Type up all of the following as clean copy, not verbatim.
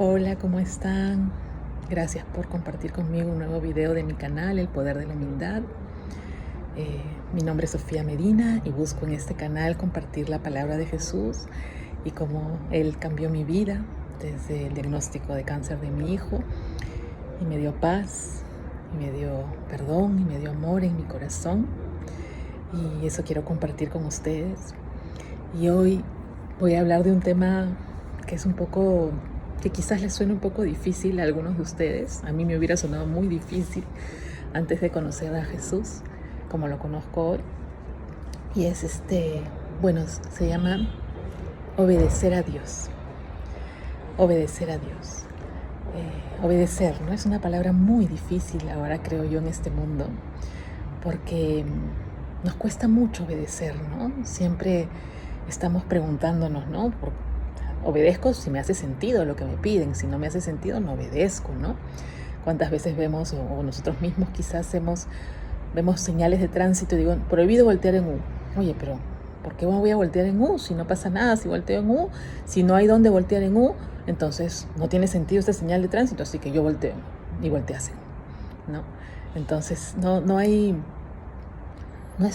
Hola, ¿cómo están? Gracias por compartir conmigo un nuevo video de mi canal, El Poder de la Humildad. Mi nombre es Sofía Medina y busco en este canal compartir la palabra de Jesús y cómo Él cambió mi vida desde el diagnóstico de cáncer de mi hijo y me dio paz, y me dio perdón y me dio amor en mi corazón. Y eso quiero compartir con ustedes. Y hoy voy a hablar de un tema que es que quizás les suene un poco difícil a algunos de ustedes. A mí me hubiera sonado muy difícil antes de conocer a Jesús, como lo conozco hoy. Y es se llama obedecer a Dios. Obedecer a Dios. Obedecer, ¿no? Es una palabra muy difícil ahora, creo yo, en este mundo, porque nos cuesta mucho obedecer, ¿no? Siempre estamos preguntándonos, ¿no? Obedezco si me hace sentido lo que me piden, si no me hace sentido no obedezco, ¿no? ¿Cuántas veces vemos, o nosotros mismos quizás vemos señales de tránsito y digo, prohibido voltear en U? Oye, pero ¿por qué voy a voltear en U si no pasa nada? Si volteo en U, si no hay dónde voltear en U, entonces no tiene sentido esta señal de tránsito, así que yo volteo y volteas en U, ¿no? Entonces no es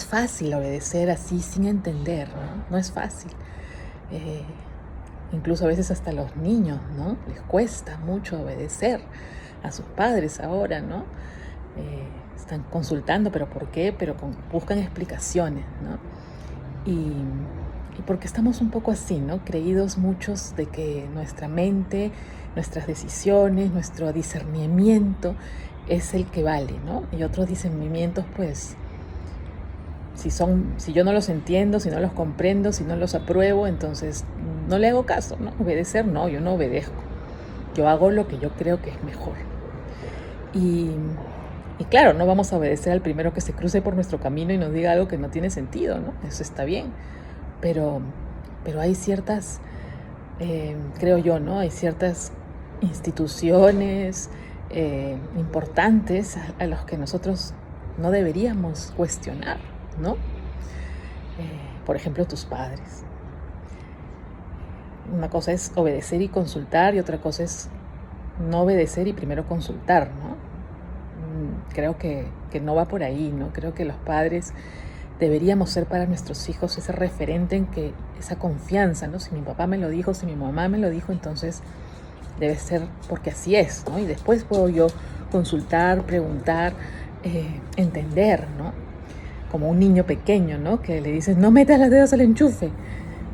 fácil obedecer así sin entender, ¿no? No es fácil. Incluso a veces hasta los niños, ¿no? Les cuesta mucho obedecer a sus padres ahora, ¿no? Están consultando, pero ¿por qué? Pero buscan explicaciones, ¿no? Y porque estamos un poco así, ¿no? Creídos muchos de que nuestra mente, nuestras decisiones, nuestro discernimiento es el que vale, ¿no? Y otros discernimientos, pues, si yo no los entiendo, si no los comprendo, si no los apruebo, entonces no le hago caso, ¿no? Obedecer, no, yo no obedezco. Yo hago lo que yo creo que es mejor. Y claro, no vamos a obedecer al primero que se cruce por nuestro camino y nos diga algo que no tiene sentido, ¿no? Eso está bien. Pero hay ciertas, creo yo, ¿no? Hay ciertas instituciones importantes a los que nosotros no deberíamos cuestionar, ¿no? Por ejemplo, tus padres. Una cosa es obedecer y consultar y otra cosa es no obedecer y primero consultar, ¿no? Creo que no va por ahí, ¿no? Creo que los padres deberíamos ser para nuestros hijos ese referente en que esa confianza, ¿no? Si mi papá me lo dijo, si mi mamá me lo dijo, entonces debe ser porque así es, ¿no? Y después puedo yo consultar, preguntar, entender, ¿no? Como un niño pequeño, ¿no? Que le dices, no metas los dedos al enchufe.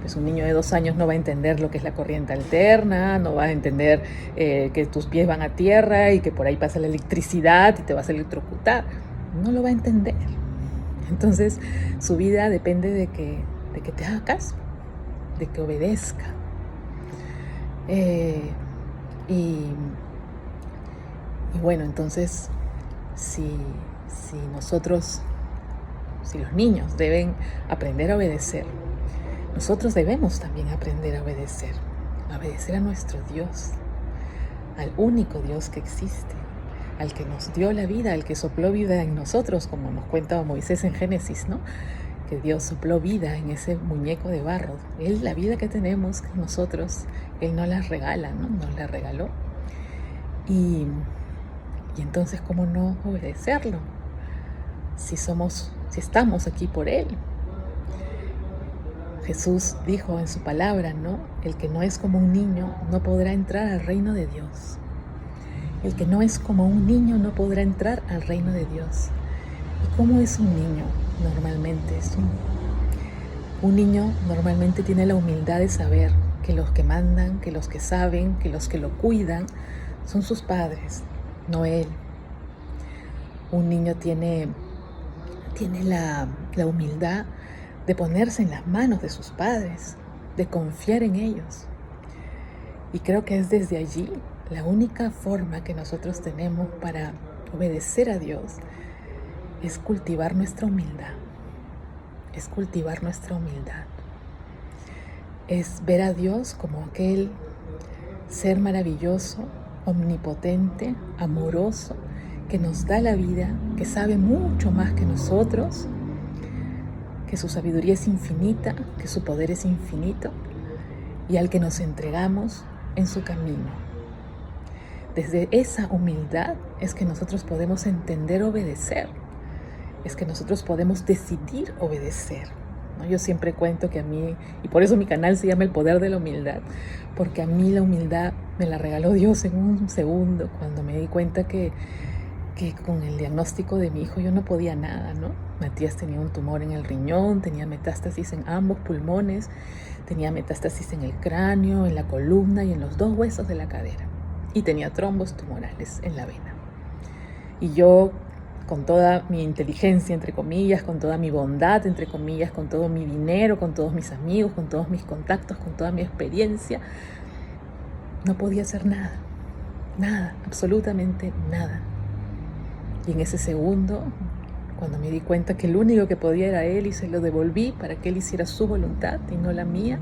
Pues un niño de 2 años no va a entender lo que es la corriente alterna, no va a entender que tus pies van a tierra y que por ahí pasa la electricidad y te vas a electrocutar. No lo va a entender. Entonces, su vida depende de que te haga caso, de que obedezca. Y bueno, entonces, si los niños deben aprender a obedecer, nosotros debemos también aprender a obedecer a nuestro Dios, al único Dios que existe, al que nos dio la vida, al que sopló vida en nosotros, como nos cuenta Moisés en Génesis, ¿no? Que Dios sopló vida en ese muñeco de barro. La vida que tenemos nosotros, Él nos la regala, ¿no? Nos la regaló. Y entonces, ¿cómo no obedecerlo? Si estamos aquí por Él. Jesús dijo en su palabra, ¿no? El que no es como un niño no podrá entrar al reino de Dios. El que no es como un niño no podrá entrar al reino de Dios. ¿Y cómo es un niño? Normalmente un niño normalmente tiene la humildad de saber que los que mandan, que los que saben, que los que lo cuidan son sus padres, no él. Un niño tiene la humildad de ponerse en las manos de sus padres, de confiar en ellos. Y creo que es desde allí la única forma que nosotros tenemos para obedecer a Dios es cultivar nuestra humildad. Es cultivar nuestra humildad. Es ver a Dios como aquel ser maravilloso, omnipotente, amoroso, que nos da la vida, que sabe mucho más que nosotros, que su sabiduría es infinita, que su poder es infinito y al que nos entregamos en su camino. Desde esa humildad es que nosotros podemos entender obedecer, es que nosotros podemos decidir obedecer, ¿no? Yo siempre cuento que a mí, y por eso mi canal se llama El Poder de la Humildad, porque a mí la humildad me la regaló Dios en un segundo, cuando me di cuenta que con el diagnóstico de mi hijo yo no podía nada, ¿no? Matías tenía un tumor en el riñón, tenía metástasis en ambos pulmones, tenía metástasis en el cráneo, en la columna y en los 2 huesos de la cadera. Y tenía trombos tumorales en la vena. Y yo, con toda mi inteligencia, entre comillas, con toda mi bondad, entre comillas, con todo mi dinero, con todos mis amigos, con todos mis contactos, con toda mi experiencia, no podía hacer nada. Nada, absolutamente nada. Y en ese segundo, cuando me di cuenta que el único que podía era Él y se lo devolví para que Él hiciera su voluntad y no la mía,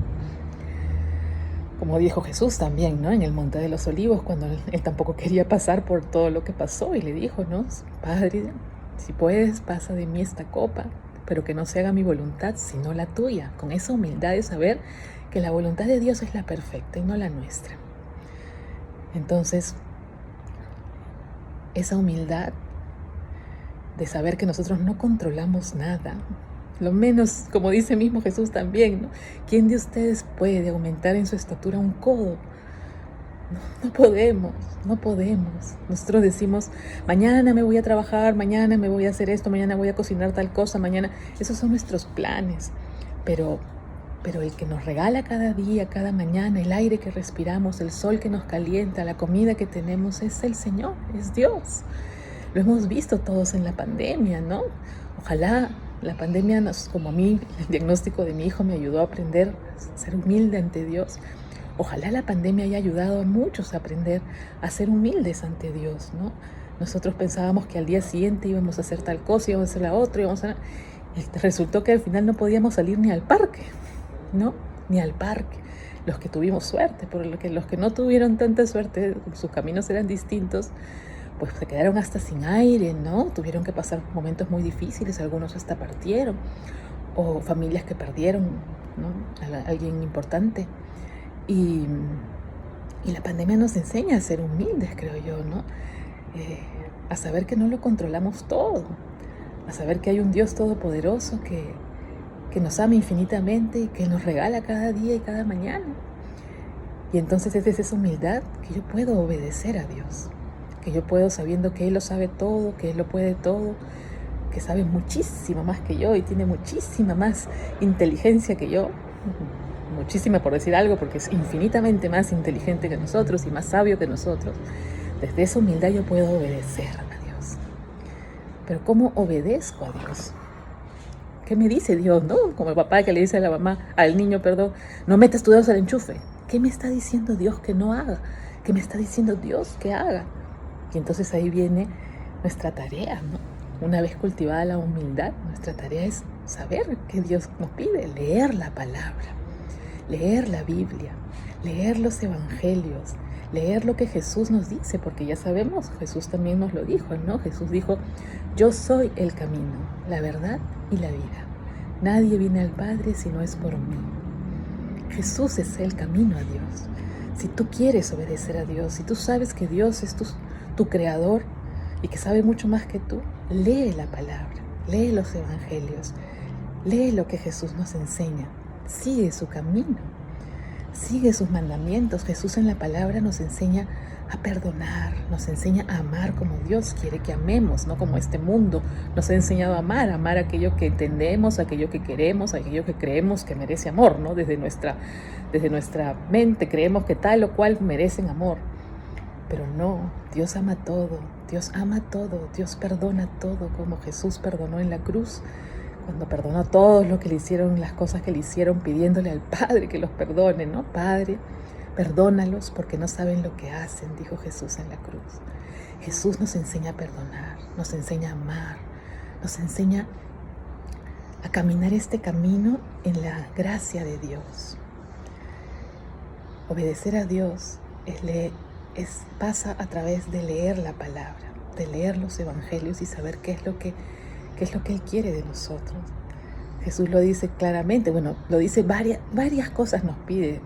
como dijo Jesús también, ¿no? En el Monte de los Olivos, cuando él tampoco quería pasar por todo lo que pasó y le dijo, ¿no? Padre, si puedes, pasa de mí esta copa, pero que no se haga mi voluntad, sino la tuya. Con esa humildad de saber que la voluntad de Dios es la perfecta y no la nuestra. Entonces, esa humildad de saber que nosotros no controlamos nada, lo menos, como dice mismo Jesús también, ¿no? ¿Quién de ustedes puede aumentar en su estatura un codo? No podemos, no podemos. Nosotros decimos, mañana me voy a trabajar, mañana me voy a hacer esto, mañana voy a cocinar tal cosa, mañana. Esos son nuestros planes. Pero el que nos regala cada día, cada mañana, el aire que respiramos, el sol que nos calienta, la comida que tenemos, es el Señor, es Dios. Lo hemos visto todos en la pandemia, ¿no? Ojalá la pandemia, como a mí, el diagnóstico de mi hijo me ayudó a aprender a ser humilde ante Dios. Ojalá la pandemia haya ayudado a muchos a aprender a ser humildes ante Dios, ¿no? Nosotros pensábamos que al día siguiente íbamos a hacer tal cosa, íbamos a hacer la otra, y resultó que al final no podíamos salir ni al parque, ¿no? Ni al parque. Los que tuvimos suerte, porque los que no tuvieron tanta suerte, sus caminos eran distintos, pues se quedaron hasta sin aire, ¿no? Tuvieron que pasar momentos muy difíciles, algunos hasta partieron, o familias que perdieron, ¿no? A alguien importante. Y la pandemia nos enseña a ser humildes, creo yo, ¿no? A saber que no lo controlamos todo, a saber que hay un Dios todopoderoso que nos ama infinitamente y que nos regala cada día y cada mañana. Y entonces es esa humildad que yo puedo obedecer a Dios, que yo puedo, sabiendo que Él lo sabe todo, que Él lo puede todo, que sabe muchísimo más que yo y tiene muchísima más inteligencia que yo, muchísima por decir algo, porque es infinitamente más inteligente que nosotros y más sabio que nosotros. Desde esa humildad yo puedo obedecer a Dios. Pero ¿cómo obedezco a Dios? ¿Qué me dice Dios, no? Como el papá que le dice a la mamá, al niño, perdón, no metas tus dedos al enchufe. ¿Qué me está diciendo Dios que no haga? ¿Qué me está diciendo Dios que haga? Y entonces ahí viene nuestra tarea, ¿no? Una vez cultivada la humildad, nuestra tarea es saber qué Dios nos pide, leer la palabra, leer la Biblia, leer los evangelios, leer lo que Jesús nos dice, porque ya sabemos, Jesús también nos lo dijo, ¿no? Jesús dijo, yo soy el camino, la verdad y la vida. Nadie viene al Padre si no es por mí. Jesús es el camino a Dios. Si tú quieres obedecer a Dios, si tú sabes que Dios es tu creador y que sabe mucho más que tú, lee la palabra, lee los evangelios, lee lo que Jesús nos enseña, sigue su camino, sigue sus mandamientos. Jesús en la palabra nos enseña a perdonar, nos enseña a amar como Dios quiere que amemos, no como este mundo nos ha enseñado a amar aquello que entendemos, aquello que queremos, aquello que creemos que merece amor, ¿no? Desde nuestra mente creemos que tal o cual merecen amor. Pero no, Dios ama todo, Dios perdona todo, como Jesús perdonó en la cruz, cuando perdonó a todos los que le hicieron las cosas que le hicieron, pidiéndole al Padre que los perdone, ¿no? Padre, perdónalos porque no saben lo que hacen, dijo Jesús en la cruz. Jesús nos enseña a perdonar, nos enseña a amar, nos enseña a caminar este camino en la gracia de Dios. Obedecer a Dios pasa a través de leer la palabra, de leer los evangelios y saber qué es lo que Él quiere de nosotros. Jesús lo dice claramente, bueno, lo dice varias cosas nos pide.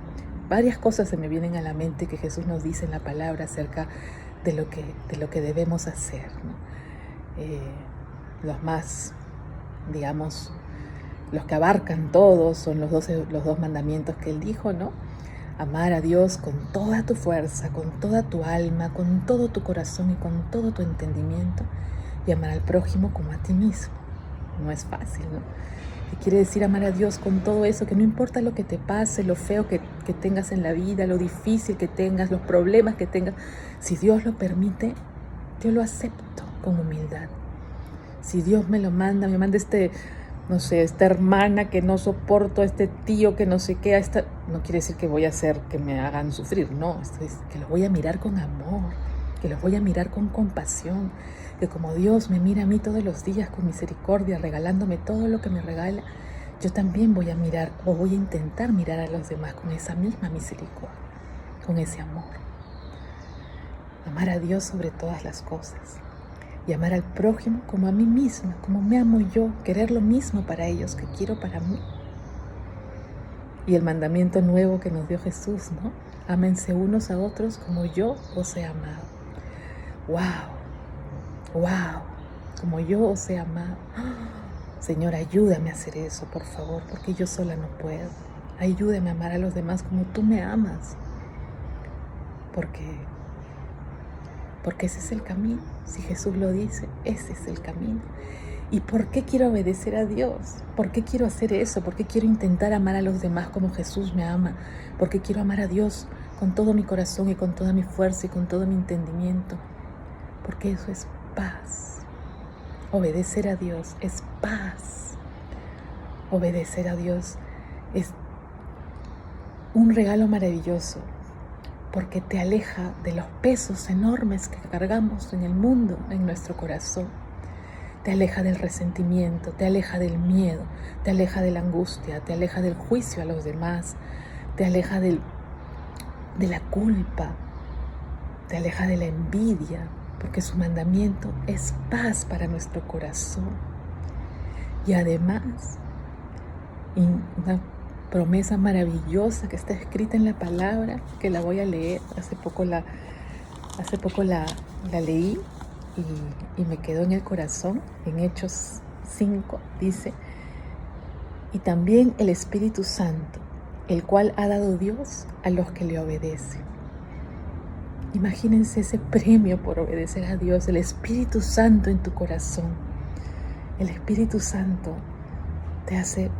varias cosas se me vienen a la mente que Jesús nos dice en la palabra acerca de lo que debemos hacer, ¿no? Los más, digamos, los que abarcan todos son los dos mandamientos que Él dijo, ¿no? Amar a Dios con toda tu fuerza, con toda tu alma, con todo tu corazón y con todo tu entendimiento, y amar al prójimo como a ti mismo. No es fácil, ¿no? ¿Qué quiere decir amar a Dios con todo eso? Que no importa lo que te pase, lo feo que tengas en la vida, lo difícil que tengas, los problemas que tengas, si Dios lo permite, yo lo acepto con humildad. Si Dios me lo manda, me manda no sé, esta hermana que no soporto, este tío que no sé qué, no quiere decir que voy a hacer que me hagan sufrir, no, esto es que los voy a mirar con amor, que los voy a mirar con compasión, que como Dios me mira a mí todos los días con misericordia, regalándome todo lo que me regala, yo también voy a mirar o voy a intentar mirar a los demás con esa misma misericordia, con ese amor. Amar a Dios sobre todas las cosas. Y amar al prójimo como a mí misma, como me amo yo, querer lo mismo para ellos que quiero para mí. Y el mandamiento nuevo que nos dio Jesús, ¿no? Ámense unos a otros como yo os he amado. ¡Wow! ¡Wow! Como yo os he amado. Señor, ayúdame a hacer eso, por favor, porque yo sola no puedo. Ayúdame a amar a los demás como tú me amas. Porque ese es el camino. Si Jesús lo dice, ese es el camino. ¿Y por qué quiero obedecer a Dios? ¿Por qué quiero hacer eso? ¿Por qué quiero intentar amar a los demás como Jesús me ama? ¿Por qué quiero amar a Dios con todo mi corazón y con toda mi fuerza y con todo mi entendimiento? Porque eso es paz. Obedecer a Dios es paz. Obedecer a Dios es un regalo maravilloso, porque te aleja de los pesos enormes que cargamos en el mundo, en nuestro corazón. Te aleja del resentimiento, te aleja del miedo, te aleja de la angustia, te aleja del juicio a los demás, te aleja de la culpa, te aleja de la envidia, porque su mandamiento es paz para nuestro corazón. Y además, una promesa maravillosa que está escrita en la palabra, que la voy a leer. Hace poco la leí y me quedó en el corazón. En Hechos 5 dice: y también el Espíritu Santo, el cual ha dado Dios a los que le obedecen. Imagínense ese premio por obedecer a Dios, el Espíritu Santo en tu corazón. El Espíritu Santo te hace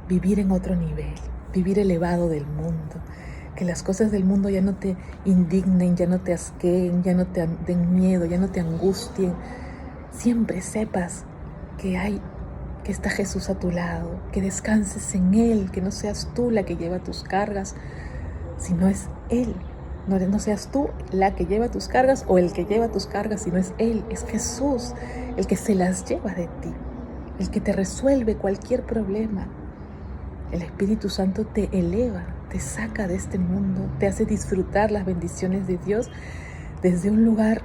vivir en otro nivel, vivir elevado del mundo, que las cosas del mundo ya no te indignen, ya no te asqueen, ya no te den miedo, ya no te angustien. Siempre sepas que está Jesús a tu lado, que descanses en Él, que no seas tú la que lleva tus cargas, sino es Él. No seas tú la que lleva tus cargas o el que lleva tus cargas, sino es Él, es Jesús, el que se las lleva de ti, el que te resuelve cualquier problema. El Espíritu Santo te eleva, te saca de este mundo, te hace disfrutar las bendiciones de Dios desde un lugar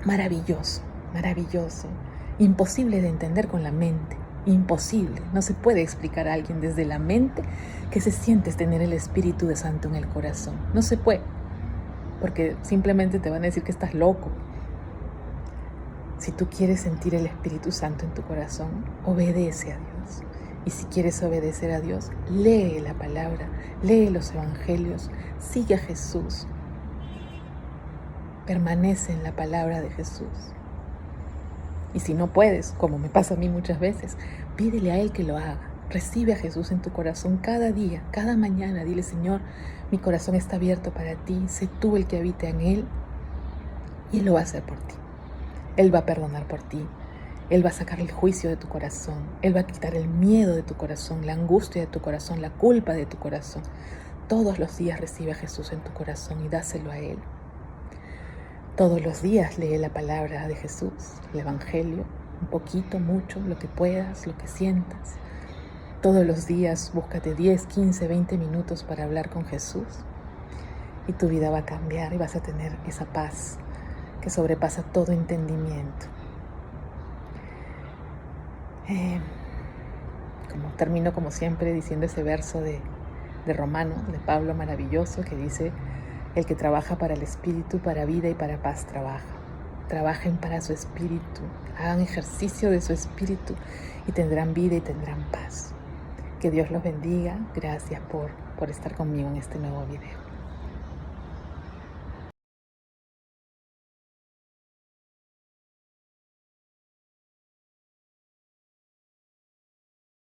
maravilloso, maravilloso, imposible de entender con la mente, imposible. No se puede explicar a alguien desde la mente que se siente tener el Espíritu Santo en el corazón. No se puede, porque simplemente te van a decir que estás loco. Si tú quieres sentir el Espíritu Santo en tu corazón, obedece a Dios. Y si quieres obedecer a Dios, lee la palabra, lee los evangelios, sigue a Jesús. Permanece en la palabra de Jesús. Y si no puedes, como me pasa a mí muchas veces, pídele a Él que lo haga. Recibe a Jesús en tu corazón cada día, cada mañana. Dile: Señor, mi corazón está abierto para ti. Sé tú el que habita en Él. Y Él lo va a hacer por ti. Él va a perdonar por ti. Él va a sacar el juicio de tu corazón. Él va a quitar el miedo de tu corazón, la angustia de tu corazón, la culpa de tu corazón. Todos los días recibe a Jesús en tu corazón y dáselo a Él. Todos los días lee la palabra de Jesús, el Evangelio, un poquito, mucho, lo que puedas, lo que sientas. Todos los días búscate 10, 15, 20 minutos para hablar con Jesús y tu vida va a cambiar y vas a tener esa paz que sobrepasa todo entendimiento. Termino como siempre diciendo ese verso de de Romano, de Pablo, maravilloso, que dice: el que trabaja para el espíritu, para vida y para paz trabaja. Trabajen para su espíritu, hagan ejercicio de su espíritu y tendrán vida y tendrán paz. Que Dios los bendiga. Gracias por estar conmigo en este nuevo video.